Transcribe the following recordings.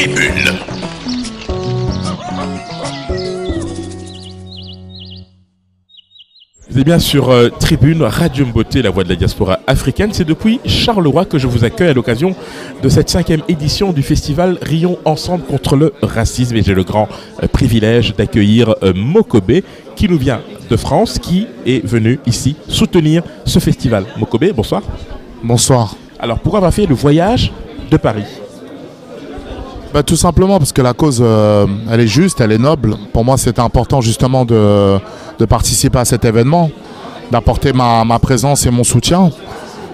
Tribune. Vous êtes bien sur Tribune, Radio Mboté, la voix de la diaspora africaine. C'est depuis Charleroi que je vous accueille à l'occasion de cette 5e édition du festival Rions Ensemble contre le racisme. Et j'ai le grand privilège d'accueillir Mokobe, qui nous vient de France, qui est venu ici soutenir ce festival. Mokobe, bonsoir. Bonsoir. Alors, pourquoi avoir fait le voyage de Paris? Tout simplement parce que la cause, elle est juste, elle est noble. Pour moi, c'était important justement de participer à cet événement, d'apporter ma présence et mon soutien.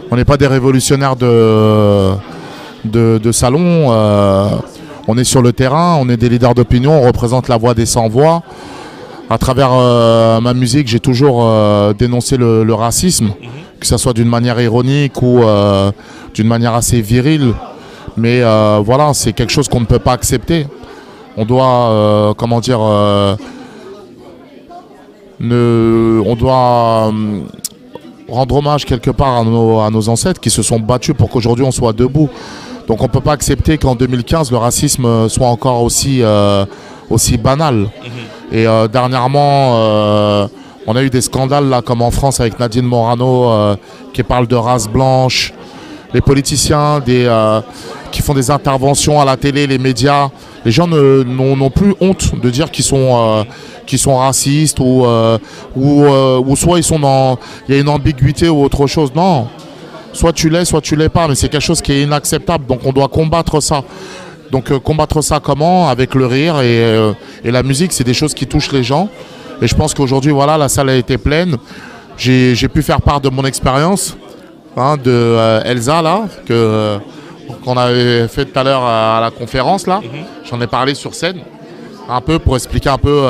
On n'est pas des révolutionnaires de salon. On est sur le terrain, on est des leaders d'opinion, on représente la voix des sans-voix. À travers ma musique, j'ai toujours dénoncé le racisme, que ce soit d'une manière ironique ou d'une manière assez virile. Mais voilà, c'est quelque chose qu'on ne peut pas accepter. On doit, on doit rendre hommage quelque part à nos ancêtres qui se sont battus pour qu'aujourd'hui on soit debout. Donc on ne peut pas accepter qu'en 2015 le racisme soit encore aussi banal. Et dernièrement, on a eu des scandales là, comme en France avec Nadine Morano qui parle de race blanche. Les politiciens qui font des interventions à la télé, les médias, les gens n'ont plus honte de dire qu'ils sont racistes ou soit ils sont il y a une ambiguïté ou autre chose. Non, soit tu l'es pas, mais c'est quelque chose qui est inacceptable. Donc on doit combattre ça. Donc combattre ça comment? Avec le rire et la musique, c'est des choses qui touchent les gens. Et je pense qu'aujourd'hui, voilà, la salle a été pleine. J'ai pu faire part de mon expérience. De Elsa là qu'on avait fait tout à l'heure à la conférence là. J'en ai parlé sur scène un peu pour expliquer un peu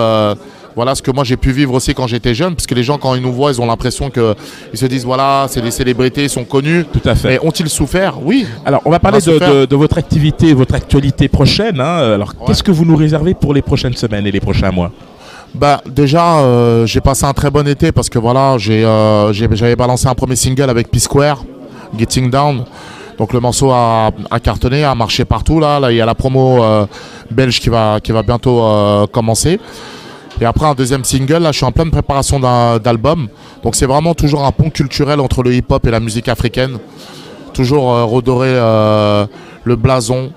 voilà ce que moi j'ai pu vivre aussi quand j'étais jeune, parce que les gens quand ils nous voient ils ont l'impression qu'ils se disent voilà c'est des célébrités, ils sont connus. Tout à fait. Mais ont-ils souffert? Oui. Alors on va parler de votre activité, votre actualité prochaine. Alors qu'est-ce que vous nous réservez pour les prochaines semaines et les prochains mois? Déjà, j'ai passé un très bon été parce que voilà, j'avais balancé un premier single avec P-Square, Getting Down. Donc le morceau a cartonné, a marché partout. Là, il y a la promo belge qui va bientôt commencer. Et après un deuxième single, là, je suis en pleine préparation d'album. Donc c'est vraiment toujours un pont culturel entre le hip-hop et la musique africaine. Toujours redorer le blason,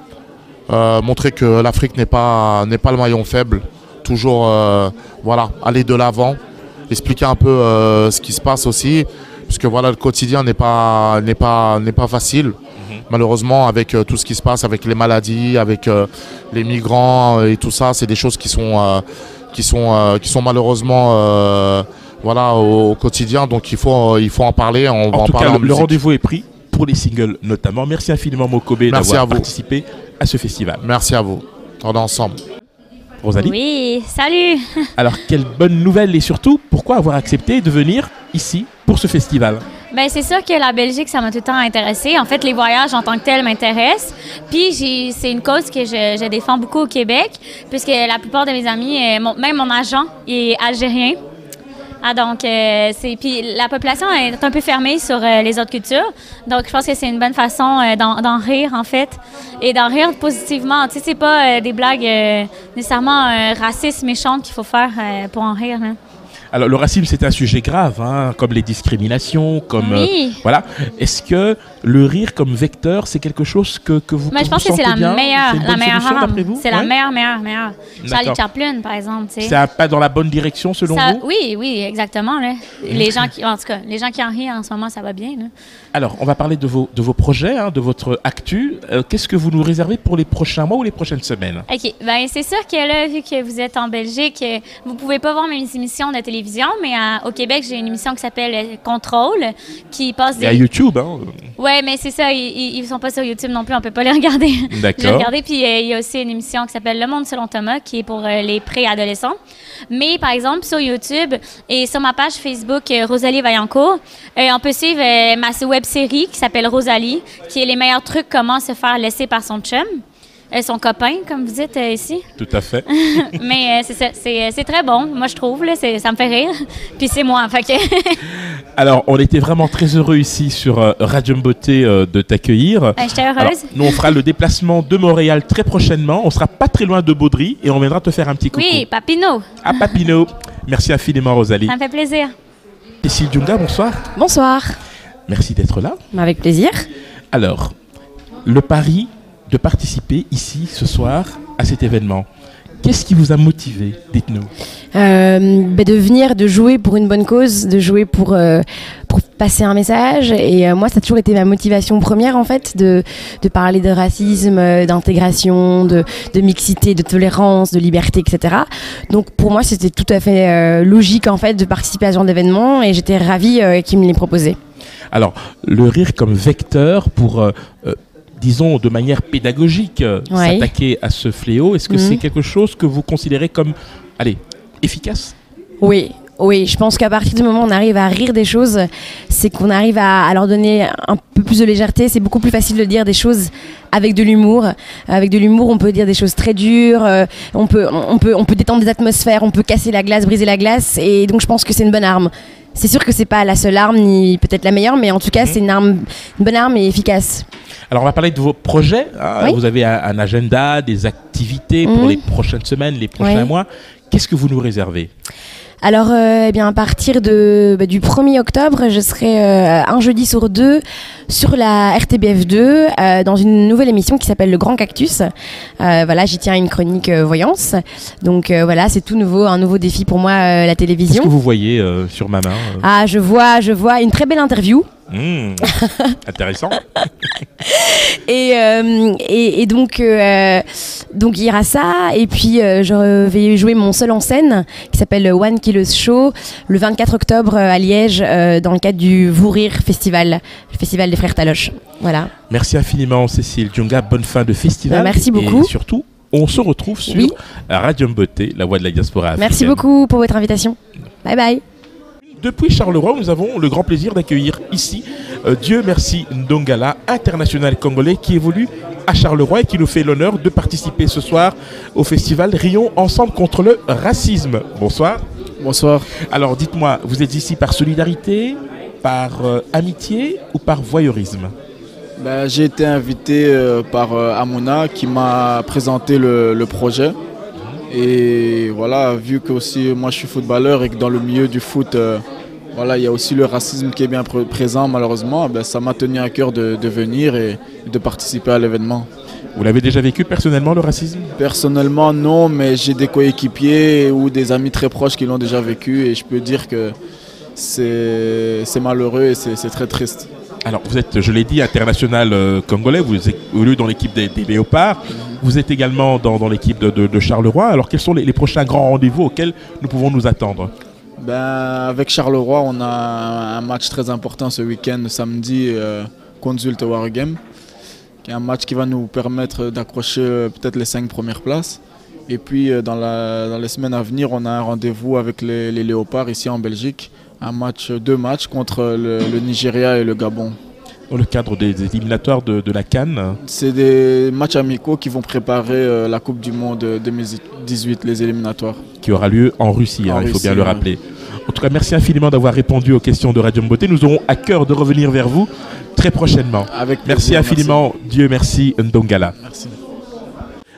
montrer que l'Afrique n'est pas le maillon faible. Toujours voilà, aller de l'avant, expliquer un peu ce qui se passe aussi, puisque voilà, le quotidien n'est pas facile. Malheureusement, avec tout ce qui se passe, avec les maladies, avec les migrants et tout ça, c'est des choses qui sont malheureusement voilà, au quotidien. Donc il faut en parler. On va en parler en musique. Le rendez-vous est pris pour les singles notamment. Merci infiniment Mokobe d'avoir participé à ce festival. Merci à vous. On est ensemble. Rosalie? Oui, salut. Alors, quelle bonne nouvelle et surtout, pourquoi avoir accepté de venir ici pour ce festival? C'est sûr que la Belgique, ça m'a tout le temps intéressée. En fait, les voyages en tant que tels m'intéressent. Puis, c'est une cause que je défends beaucoup au Québec, puisque la plupart de mes amis, même mon agent, est algérien. Donc, puis la population est un peu fermée sur les autres cultures. Donc, je pense que c'est une bonne façon d'en rire, en fait, et d'en rire positivement. Tu sais, c'est pas des blagues nécessairement racistes, méchantes qu'il faut faire pour en rire. Hein. Alors, le racisme, c'est un sujet grave, comme les discriminations, comme... Oui. Voilà. Est-ce que le rire comme vecteur, c'est quelque chose que vous je pense que c'est la meilleure arme. C'est la meilleure. Charlie Chaplin, par exemple. C'est un pas dans la bonne direction, selon vous? Oui, exactement. Là. En tout cas, les gens qui en rient en ce moment, ça va bien. Là. Alors, on va parler de vos projets, de votre actu. Qu'est-ce que vous nous réservez pour les prochains mois ou les prochaines semaines? OK. C'est sûr que là, vu que vous êtes en Belgique, vous ne pouvez pas voir mes émissions de télévision, mais au Québec, j'ai une émission qui s'appelle Contrôle, qui passe Il y a YouTube, Oui, mais c'est ça. Ils ne sont pas sur YouTube non plus. On ne peut pas les regarder. D'accord. Puis il y a aussi une émission qui s'appelle Le Monde selon Thomas, qui est pour les préadolescents. Mais, par exemple, sur YouTube et sur ma page Facebook, Rosalie Vaillancourt, on peut suivre ma web-série qui s'appelle Rosalie, qui est les meilleurs trucs comment se faire laisser par son chum. Son copain, comme vous dites ici. Tout à fait. Mais c'est très bon, moi je trouve. Là, ça me fait rire. Puis c'est moi. Fait que Alors, on était vraiment très heureux ici sur Radio Beauté de t'accueillir. J'étais heureuse. Alors, nous, on fera le déplacement de Montréal très prochainement. On sera pas très loin de Baudry et on viendra te faire un petit coucou. Oui, Papineau. À Papineau. Merci infiniment, Rosalie. Ça me fait plaisir. Cécile Djunga, bonsoir. Bonsoir. Merci d'être là. Avec plaisir. Alors, le pari de participer ici ce soir à cet événement, qu'est-ce qui vous a motivé? Dites-nous. De venir, de jouer pour une bonne cause, de jouer pour passer un message. Et moi, ça a toujours été ma motivation première, en fait, de parler de racisme, d'intégration, de mixité, de tolérance, de liberté, etc. Donc, pour moi, c'était tout à fait logique, en fait, de participer à ce genre d'événement. Et j'étais ravie qu'ils me l'aient proposé. Alors, le rire comme vecteur pour... disons, de manière pédagogique, s'attaquer à ce fléau, est-ce que c'est quelque chose que vous considérez comme, allez, efficace? Oui, je pense qu'à partir du moment où on arrive à rire des choses, c'est qu'on arrive à leur donner un peu plus de légèreté. C'est beaucoup plus facile de dire des choses avec de l'humour. Avec de l'humour, on peut dire des choses très dures, on peut détendre des atmosphères, on peut casser la glace, briser la glace, et donc je pense que c'est une bonne arme. C'est sûr que c'est pas la seule arme, ni peut-être la meilleure, mais en tout cas, c'est une bonne arme et efficace. Alors, on va parler de vos projets. Oui. Vous avez un agenda, des activités pour les prochaines semaines, les prochains mois. Qu'est-ce que vous nous réservez? Alors, à partir du 1er octobre, je serai un jeudi sur 2 sur la RTBF2 dans une nouvelle émission qui s'appelle Le Grand Cactus. J'y tiens une chronique voyance. Donc c'est tout nouveau, un nouveau défi pour moi, la télévision. Qu'est-ce que vous voyez sur ma main Ah, je vois une très belle interview. Intéressant. et donc il y aura ça, et puis je vais jouer mon seul en scène qui s'appelle One Killers Show le 24 octobre à Liège dans le cadre du Vous Rire Festival, le festival des Frères Taloche. Voilà. Merci infiniment Cécile Djunga, bonne fin de festival. Merci beaucoup. Et surtout, on se retrouve sur Radio Beauté, la voix de la diaspora africaine. Merci beaucoup pour votre invitation. Bye bye. Depuis Charleroi, nous avons le grand plaisir d'accueillir ici Dieu merci Ndongala, international congolais qui évolue à Charleroi et qui nous fait l'honneur de participer ce soir au festival Rions ensemble contre le racisme. Bonsoir. Bonsoir. Alors dites-moi, vous êtes ici par solidarité, par amitié ou par voyeurisme? J'ai été invité par Amona qui m'a présenté le projet. Et voilà, vu que aussi moi je suis footballeur et que dans le milieu du foot, il y a aussi le racisme qui est bien présent malheureusement, ça m'a tenu à cœur de venir et de participer à l'événement. Vous l'avez déjà vécu personnellement, le racisme? Personnellement non, mais j'ai des coéquipiers ou des amis très proches qui l'ont déjà vécu et je peux dire que c'est malheureux et c'est très triste. Alors, vous êtes, je l'ai dit, international congolais, vous évoluez dans l'équipe des Léopards, vous êtes également dans l'équipe de Charleroi. Alors, quels sont les prochains grands rendez-vous auxquels nous pouvons nous attendre? Avec Charleroi, on a un match très important ce week-end, samedi, contre Zulte Waregem, qui est un match qui va nous permettre d'accrocher peut-être les 5 premières places. Et puis, dans les semaines à venir, on a un rendez-vous avec les Léopards ici en Belgique. Deux matchs contre le Nigeria et le Gabon. Dans le cadre des éliminatoires de la CAN? C'est des matchs amicaux qui vont préparer la Coupe du Monde 2018, les éliminatoires. Qui aura lieu en Russie, il faut bien le rappeler. En tout cas, merci infiniment d'avoir répondu aux questions de Radio Beauté. Nous aurons à cœur de revenir vers vous très prochainement. Avec plaisir, merci infiniment, merci. Dieu merci Ndongala. Merci.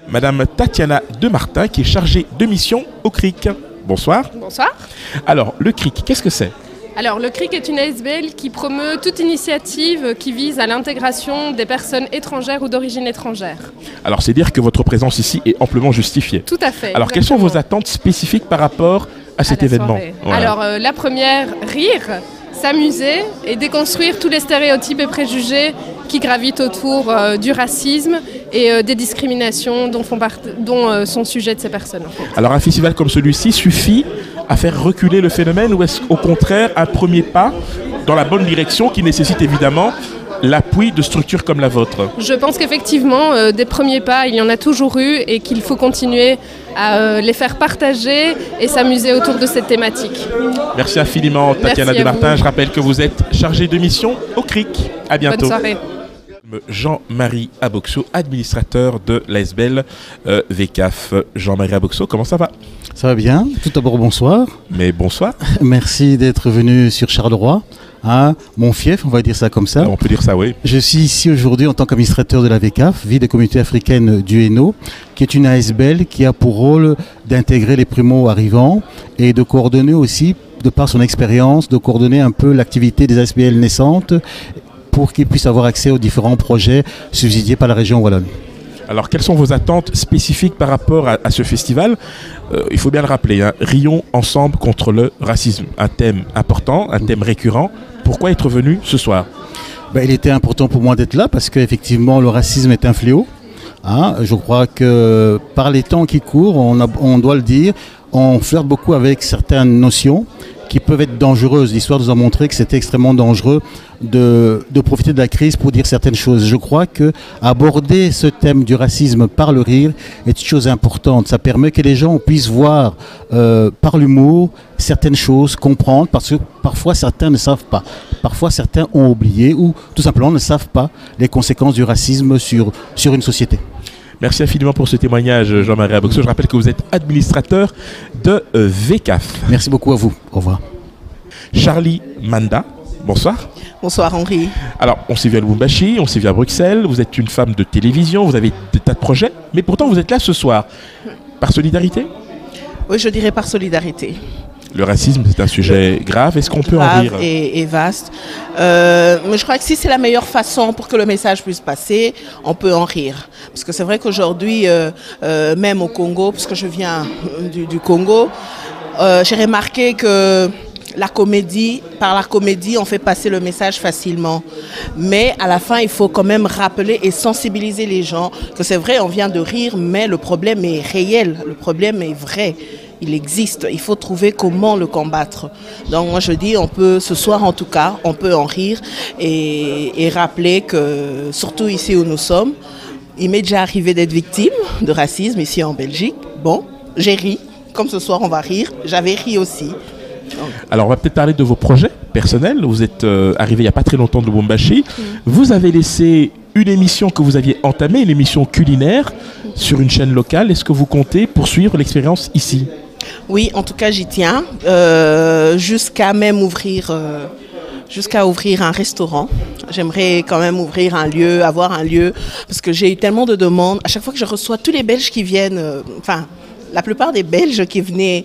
Madame Tatiana Demartin, qui est chargée de mission au CRIC. Bonsoir. Bonsoir. Alors, le CRIC, qu'est-ce que c'est? Alors, le CRIC est une ASBL qui promeut toute initiative qui vise à l'intégration des personnes étrangères ou d'origine étrangère. Alors, c'est dire que votre présence ici est amplement justifiée. Tout à fait. Alors, exactement. Quelles sont vos attentes spécifiques par rapport à cet événement? Voilà. Alors, la première, rire, s'amuser et déconstruire tous les stéréotypes et préjugés qui gravitent autour du racisme et des discriminations dont sont sujets de ces personnes. En fait. Alors, un festival comme celui-ci suffit à faire reculer le phénomène ou est-ce au contraire un premier pas dans la bonne direction qui nécessite évidemment l'appui de structures comme la vôtre? Je pense qu'effectivement, des premiers pas, il y en a toujours eu et qu'il faut continuer à les faire partager et s'amuser autour de cette thématique. Merci infiniment Tatiana Demartin. Je rappelle que vous êtes chargée de mission au CRIC. À bientôt. Bonne soirée. Jean-Marie Aboxo, administrateur de l'ASBL VCAF. Jean-Marie Aboxo, comment ça va? Ça va bien. Tout d'abord, bonsoir. Mais bonsoir. Merci d'être venu sur Charleroi mon fief, on va dire ça comme ça. On peut dire ça, oui. Je suis ici aujourd'hui en tant qu'administrateur de la VCAF, Vie des communautés africaines du Hainaut, qui est une ASBL qui a pour rôle d'intégrer les primo-arrivants et de coordonner aussi, de par son expérience, de coordonner un peu l'activité des ASBL naissantes pour qu'ils puissent avoir accès aux différents projets subsidiés par la région wallonne. Alors, quelles sont vos attentes spécifiques par rapport à ce festival? Il faut bien le rappeler, rions ensemble contre le racisme. Un thème important, un thème récurrent. Pourquoi être venu ce soir? Il était important pour moi d'être là parce qu'effectivement, le racisme est un fléau. Je crois que par les temps qui courent, on doit le dire, on flirte beaucoup avec certaines notions qui peuvent être dangereuses. L'histoire nous a montré que c'était extrêmement dangereux de profiter de la crise pour dire certaines choses. Je crois que aborder ce thème du racisme par le rire est une chose importante. Ça permet que les gens puissent voir par l'humour certaines choses, comprendre, parce que parfois certains ne savent pas. Parfois certains ont oublié ou tout simplement ne savent pas les conséquences du racisme sur une société. Merci infiniment pour ce témoignage, Jean-Marie Aboxo. Je rappelle que vous êtes administrateur de VCAF. Merci beaucoup à vous. Au revoir. Charlie Manda, bonsoir. Bonsoir Henri. Alors, on s'est vu à Lubumbashi, on s'est vu à Bruxelles. Vous êtes une femme de télévision, vous avez des tas de projets, mais pourtant vous êtes là ce soir. Par solidarité? Oui, je dirais par solidarité. Le racisme, c'est un sujet grave. Est-ce qu'on peut en rire? Et vaste. Mais je crois que si c'est la meilleure façon pour que le message puisse passer, on peut en rire. Parce que c'est vrai qu'aujourd'hui, même au Congo, parce que je viens du Congo, j'ai remarqué que par la comédie, on fait passer le message facilement. Mais à la fin, il faut quand même rappeler et sensibiliser les gens que c'est vrai, on vient de rire, mais le problème est réel, le problème est vrai. Il existe, il faut trouver comment le combattre. Donc moi je dis, ce soir en tout cas, on peut en rire et rappeler que, surtout ici où nous sommes, il m'est déjà arrivé d'être victime de racisme ici en Belgique. Bon, j'ai ri, comme ce soir on va rire, j'avais ri aussi. Alors on va peut-être parler de vos projets personnels. Vous êtes arrivé il n'y a pas très longtemps de Lubumbashi. Vous avez laissé une émission que vous aviez entamée, une émission culinaire sur une chaîne locale. Est-ce que vous comptez poursuivre l'expérience ici? Oui, en tout cas j'y tiens, jusqu'à même ouvrir un restaurant. J'aimerais quand même ouvrir un lieu, avoir un lieu, parce que j'ai eu tellement de demandes. À chaque fois que je reçois tous les Belges qui viennent, la plupart des Belges qui venaient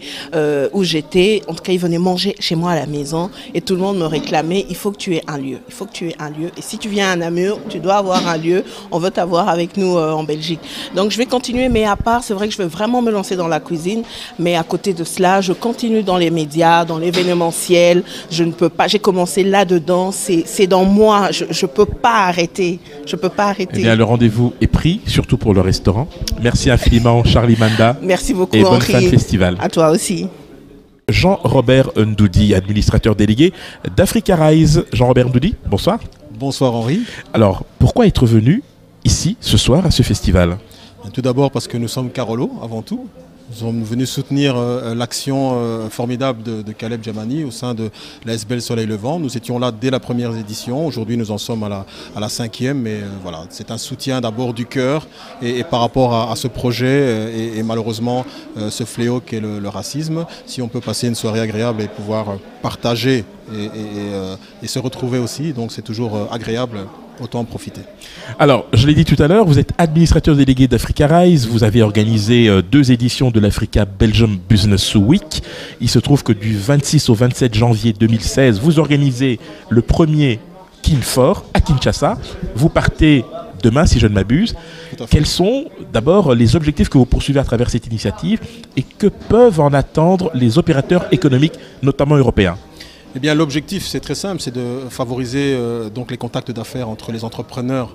où j'étais, en tout cas ils venaient manger chez moi à la maison et tout le monde me réclamait, il faut que tu aies un lieu, il faut que tu aies un lieu. Et si tu viens à Namur, tu dois avoir un lieu, on veut t'avoir avec nous en Belgique. Donc je vais continuer, mais à part, c'est vrai que je veux vraiment me lancer dans la cuisine, mais à côté de cela, je continue dans les médias, dans l'événementiel, je ne peux pas, j'ai commencé là-dedans, c'est dans moi, je peux pas arrêter, je peux pas arrêter. Eh bien le rendez-vous est pris, surtout pour le restaurant. Merci infiniment Charlie Manda. Merci beaucoup et bonne Henri. fin de festival. À toi aussi. Jean-Robert Ndoudi, administrateur délégué d'Africa Rise. Jean-Robert Ndoudi, bonsoir. Bonsoir Henri. Alors, pourquoi être venu ici ce soir à ce festival? Tout d'abord parce que nous sommes Carolo avant tout. Nous sommes venus soutenir l'action formidable de Caleb Djamani au sein de la SBL Soleil Levant. Nous étions là dès la première édition. Aujourd'hui, nous en sommes à la 5e. Mais voilà, c'est un soutien d'abord du cœur et par rapport à ce projet et malheureusement ce fléau qu'est le racisme. Si on peut passer une soirée agréable et pouvoir partager et se retrouver aussi, donc c'est toujours agréable. Autant en profiter. Alors, je l'ai dit tout à l'heure, vous êtes administrateur délégué d'Africa Rise. Vous avez organisé 2 éditions de l'Africa Belgium Business Week. Il se trouve que du 26 au 27 janvier 2016, vous organisez le premier Kinfor à Kinshasa. Vous partez demain, si je ne m'abuse. Quels sont d'abord les objectifs que vous poursuivez à travers cette initiative et que peuvent en attendre les opérateurs économiques, notamment européens? Eh bien, l'objectif, c'est très simple, c'est de favoriser donc les contacts d'affaires entre les entrepreneurs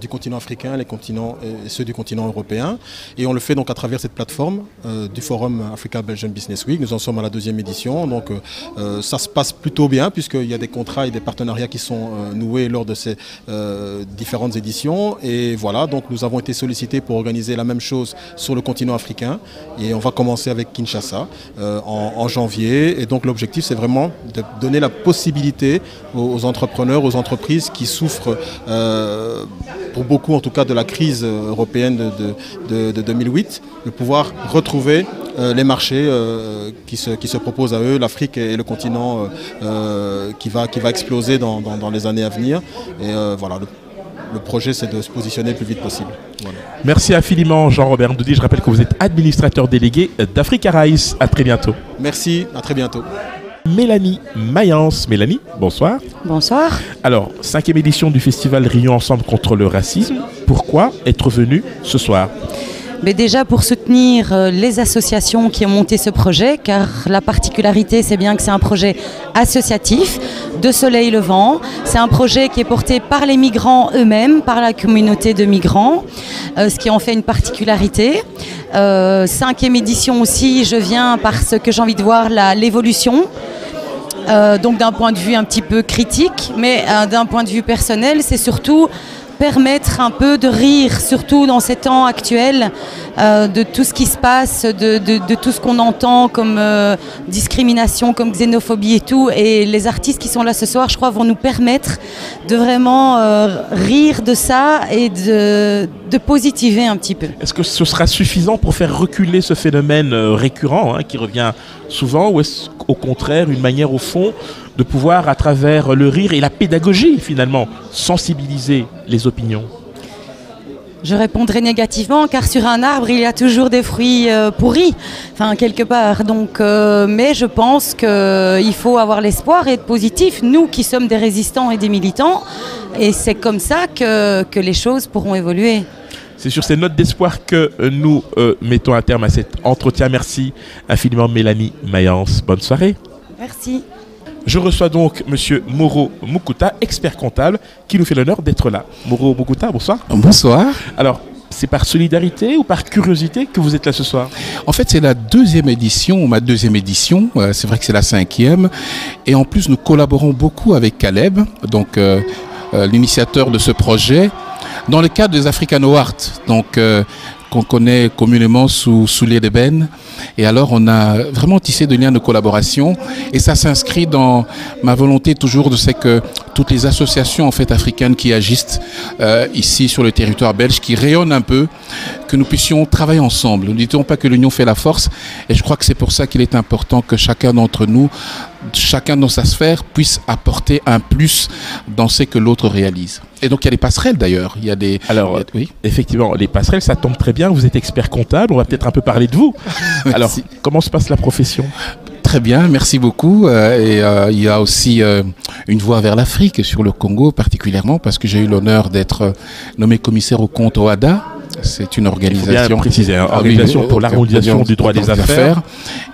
du continent africain, les continents et ceux du continent européen. Et on le fait donc à travers cette plateforme du forum Africa Belgium Business Week. Nous en sommes à la 2e édition, donc ça se passe plutôt bien puisqu'il y a des contrats et des partenariats qui sont noués lors de ces différentes éditions. Et voilà, donc nous avons été sollicités pour organiser la même chose sur le continent africain. Et on va commencer avec Kinshasa en janvier. Et donc l'objectif, c'est vraiment de donner la possibilité aux entrepreneurs, aux entreprises qui souffrent, pour beaucoup en tout cas, de la crise européenne de 2008, de pouvoir retrouver les marchés qui se proposent à eux. L'Afrique est le continent qui va exploser dans les années à venir. Et voilà, le projet, c'est de se positionner le plus vite possible. Voilà. Merci infiniment, Jean-Robert Ndoudi. Je rappelle que vous êtes administrateur délégué d'Africa Rice. À très bientôt. Merci, à très bientôt. Mélanie Mayence. Mélanie, bonsoir. Bonsoir. Alors, 5e édition du festival Rions Ensemble contre le racisme. Pourquoi être venu ce soir ? Mais déjà pour soutenir les associations qui ont monté ce projet, car la particularité c'est bien que c'est un projet associatif de Soleil Levant. C'est un projet qui est porté par les migrants eux-mêmes, par la communauté de migrants, ce qui en fait une particularité. 5e édition aussi, je viens parce que j'ai envie de voir l'évolution. Donc d'un point de vue un petit peu critique, mais d'un point de vue personnel, c'est surtout permettre un peu de rire, surtout dans ces temps actuels, de tout ce qui se passe, de tout ce qu'on entend comme discrimination, comme xénophobie et tout. Et les artistes qui sont là ce soir, je crois, vont nous permettre de vraiment rire de ça et de positiver un petit peu. Est-ce que ce sera suffisant pour faire reculer ce phénomène récurrent qui revient souvent, ou est-ce au contraire une manière au fond de pouvoir, à travers le rire et la pédagogie finalement, sensibiliser les opinions ? Je répondrai négativement, car sur un arbre, il y a toujours des fruits pourris, enfin quelque part. Donc, mais je pense qu'il faut avoir l'espoir et être positif, nous qui sommes des résistants et des militants, et c'est comme ça que les choses pourront évoluer. C'est sur ces notes d'espoir que nous mettons un terme à cet entretien. Merci infiniment Mélanie Mayence. Bonne soirée. Merci. Je reçois donc Monsieur Moro Mukuta, expert comptable, qui nous fait l'honneur d'être là. Moro Mukuta, bonsoir. Bonsoir. Alors, c'est par solidarité ou par curiosité que vous êtes là ce soir ? En fait, c'est la 2e édition, ma 2e édition. C'est vrai que c'est la 5e. Et en plus, nous collaborons beaucoup avec Caleb, donc l'initiateur de ce projet, dans le cadre des Africano Art, donc qu'on connaît communément sous les d'ébène. Et alors, on a vraiment tissé de liens de collaboration. Et ça s'inscrit dans ma volonté toujours de c'est que toutes les associations en fait africaines qui agissent ici sur le territoire belge, qui rayonnent un peu, que nous puissions travailler ensemble. Ne disons pas que l'union fait la force. Et je crois que c'est pour ça qu'il est important que chacun d'entre nous, chacun dans sa sphère, puisse apporter un plus dans ce que l'autre réalise. Et donc il y a des passerelles d'ailleurs. Il y a des. Alors, oui. Effectivement, les passerelles, ça tombe très bien. Vous êtes expert comptable. On va peut-être un peu parler de vous. Alors, comment se passe la profession ? Très bien, merci beaucoup. Il y a aussi une voie vers l'Afrique, sur le Congo particulièrement, parce que j'ai eu l'honneur d'être nommé commissaire au compte OADA. C'est une organisation. Il faut bien préciser, organisation pour l'harmonisation du droit des affaires.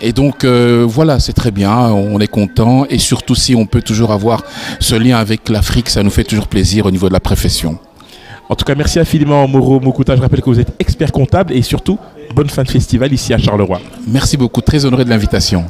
Et donc voilà, c'est très bien, on est content. Et surtout si on peut toujours avoir ce lien avec l'Afrique, ça nous fait toujours plaisir au niveau de la profession. En tout cas, merci infiniment Moro Mukuta. Je rappelle que vous êtes expert comptable et surtout, bonne fin de festival ici à Charleroi. Merci beaucoup, très honoré de l'invitation.